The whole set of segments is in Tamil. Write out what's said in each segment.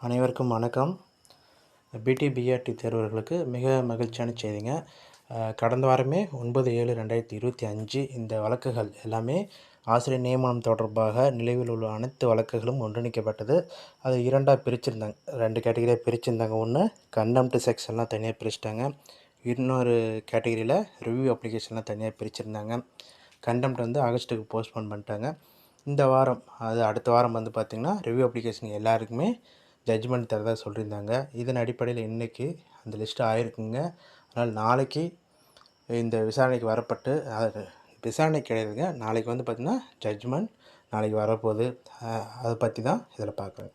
அனைவருக்கும் வணக்கம். பிடி தேர்வர்களுக்கு மிக மகிழ்ச்சியான செய்திங்க. கடந்த வாரமே 9/7/2025 இந்த வழக்குகள் எல்லாமே ஆசிரியர் நியமனம் தொடர்பாக நிலுவையில் உள்ள அனைத்து வழக்குகளும் ஒன்றிணைக்கப்பட்டது. அது 2ஆக பிரிச்சிருந்தாங்க. 2 கேட்டகரியாக பிரிச்சிருந்தாங்க. ஒன்று கண்டெம்ட் செக்ஷன்லாம் தனியாக பிரிச்சிட்டாங்க. இன்னொரு கேட்டகரியில் ரிவ்யூ அப்ளிகேஷன்லாம் தனியாக பிரிச்சிருந்தாங்க. கண்டெம்ட் வந்து ஆகஸ்ட்டுக்கு போஸ்ட்போன் பண்ணிட்டாங்க. இந்த வாரம் அடுத்த வாரம் பார்த்திங்கன்னா ரிவ்யூ அப்ளிகேஷன் எல்லாருக்குமே ஜட்ஜ்மெண்ட் தரதாக சொல்லியிருந்தாங்க. இதன் அடிப்படையில் இன்றைக்கி அந்த லிஸ்ட்டு ஆயிருக்குங்க. அதனால் நாளைக்கு இந்த விசாரணைக்கு வரப்பட்டு விசாரணை கிடையாதுங்க. நாளைக்கு பார்த்திங்கன்னா ஜட்ஜ்மெண்ட் நாளைக்கு வரப்போகுது. அதை பற்றி தான் இதில் பார்க்குறேன்.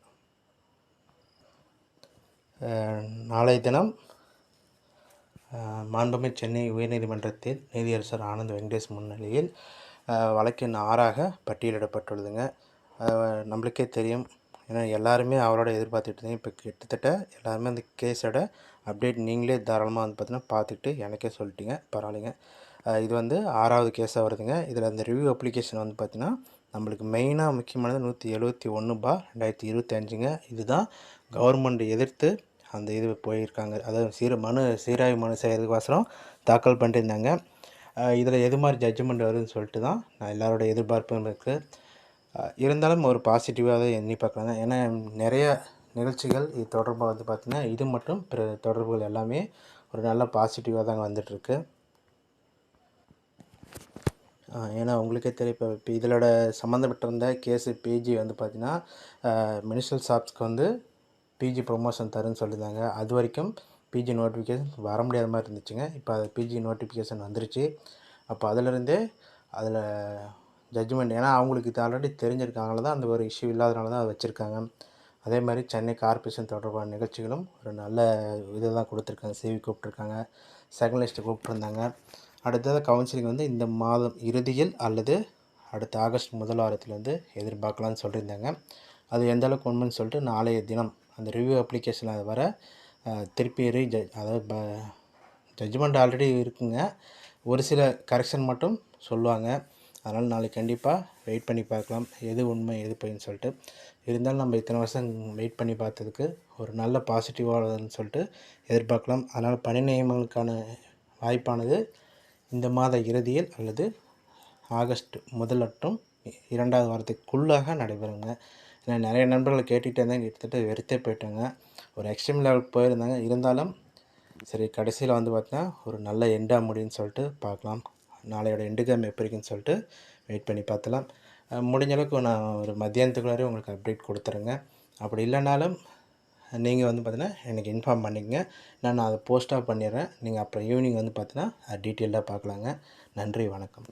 நாளைய தினம் மாண்புமிகு சென்னை உயர்நீதிமன்றத்தில் நீதியரசர் ஆனந்த் வெங்கடேஷ் முன்னிலையில் வழக்கின் 6ஆக பட்டியலிடப்பட்டுள்ளதுங்க. நம்மளுக்கே தெரியும், ஏன்னா எல்லாருமே அவரோட எதிர்பார்த்துட்டு இப்போ கிட்டத்தட்ட எல்லாருமே அந்த கேஸோட அப்டேட் நீங்களே தாராளமாக பார்த்தீங்கன்னா பார்த்துட்டு எனக்கே சொல்லிட்டீங்க, பரவாயில்லைங்க. இது 6ஆவது கேஸாக வருதுங்க. இதில் அந்த ரிவ்யூ அப்ளிகேஷன் பார்த்திங்கன்னா நம்மளுக்கு மெயினாக முக்கியமானது 171/2025ங்க. இதுதான் கவர்மெண்ட் எதிர்த்து அந்த இது போயிருக்காங்க. அதாவது சீராய்வு மனு செய்கிறதுக்கோசரம் தாக்கல் பண்ணியிருந்தாங்க. இதில் எது மாதிரி ஜட்ஜ்மெண்ட் வருதுன்னு சொல்லிட்டு தான் நான் எல்லாரோட எதிர்பார்ப்பும் இருக்குது. இருந்தாலும் ஒரு பாசிட்டிவாக தான் எண்ணி பார்க்கலாங்க. ஏன்னா நிறைய நிகழ்ச்சிகள் இது தொடர்பாக பார்த்திங்கன்னா இது மற்றும் பிற தொடர்புகள் எல்லாமே ஒரு நல்ல பாசிட்டிவாக தாங்க வந்துட்டுருக்கு. ஏன்னா உங்களுக்கே தெரியும், இப்போ இதோட சம்மந்தப்பட்டிருந்த கேஸு பிஜி பார்த்திங்கன்னா மினிஸ்ட்ரல் ஷாப்ஸ்க்கு பிஜி ப்ரொமோஷன் தருன்னு சொல்லியிருந்தாங்க. அது வரைக்கும் பிஜி நோட்டிஃபிகேஷன் வர முடியாத மாதிரி இருந்துச்சுங்க. இப்போ அது பிஜி நோட்டிஃபிகேஷன் வந்துருச்சு. அப்போ அதிலிருந்தே அதில் ஜட்ஜ்மெண்ட், ஏன்னா அவங்களுக்கு இது ஆல்ரெடி தெரிஞ்சிருக்காங்கள தான் அந்த ஒரு இஷ்யூ இல்லாதனால தான் அதை வச்சுருக்காங்க. அதே மாதிரி சென்னை கார்ப்பரேஷன் தொடர்பான நிகழ்ச்சிகளும் ஒரு நல்ல இதை தான் கொடுத்துருக்காங்க. சிவி கூப்பிட்ருக்காங்க, செகண்ட் லிஸ்ட்டு கூப்பிட்ருந்தாங்க. அடுத்தது கவுன்சிலிங் இந்த மாதம் இறுதியில் அல்லது அடுத்த ஆகஸ்ட் முதல் வாரத்தில் எதிர்பார்க்கலான்னு சொல்லியிருந்தாங்க. அது எந்த அளவுக்கு உண்மைன்னு சொல்லிட்டு நாளைய தினம் அந்த ரிவ்யூ அப்ளிகேஷனில் வர திருப்பி அதாவது ஜட்ஜ்மெண்ட் ஆல்ரெடி இருக்குங்க, ஒரு சில கரெக்ஷன் மட்டும் சொல்லுவாங்க. அதனால் நாளைக்கு கண்டிப்பாக வெயிட் பண்ணி பார்க்கலாம், எது உண்மை எது பொய்ன்னு சொல்லிட்டு. இருந்தாலும் நம்ம இத்தனை வருஷம் வெயிட் பண்ணி பார்த்ததுக்கு ஒரு நல்ல பாசிட்டிவானதுன்னு சொல்லிட்டு எதிர்பார்க்கலாம். அதனால் பணி நியமனங்களுக்கான வாய்ப்பானது இந்த மாத இறுதியில் அல்லது ஆகஸ்ட் முதல் மற்றும் 2ஆவது வாரத்துக்குள்ளாக நடைபெறுங்க. ஏன்னா நிறைய நண்பர்களை கேட்டுகிட்டே இருந்தாங்க, கிட்டத்தட்ட வெறுத்தே போயிட்டாங்க. ஒரு எக்ஸ்ட்ரீம் லெவலுக்கு போயிருந்தாங்க. இருந்தாலும் சரி, கடைசியில் பார்த்தீங்கன்னா ஒரு நல்ல எண்டாக முடியும்னு சொல்லிட்டு பார்க்கலாம். நாளையோட எண்டுகம் எப்படி இருக்குன்னு சொல்லிட்டு வெயிட் பண்ணி பார்த்தலாம். முடிஞ்ச அளவுக்கு நான் ஒரு மத்தியானத்துக்குள்ளாரே உங்களுக்கு அப்டேட் கொடுத்துறேங்க. அப்படி இல்லைனாலும் நீங்கள் பார்த்தீங்கன்னா எனக்கு இன்ஃபார்ம் பண்ணிக்கங்க. நான் அதை போஸ்ட்டாக பண்ணிடுறேன். நீங்கள் அப்புறம் ஈவினிங் பார்த்தீங்கன்னா டீட்டெயிலாக பார்க்கலாங்க. நன்றி, வணக்கம்.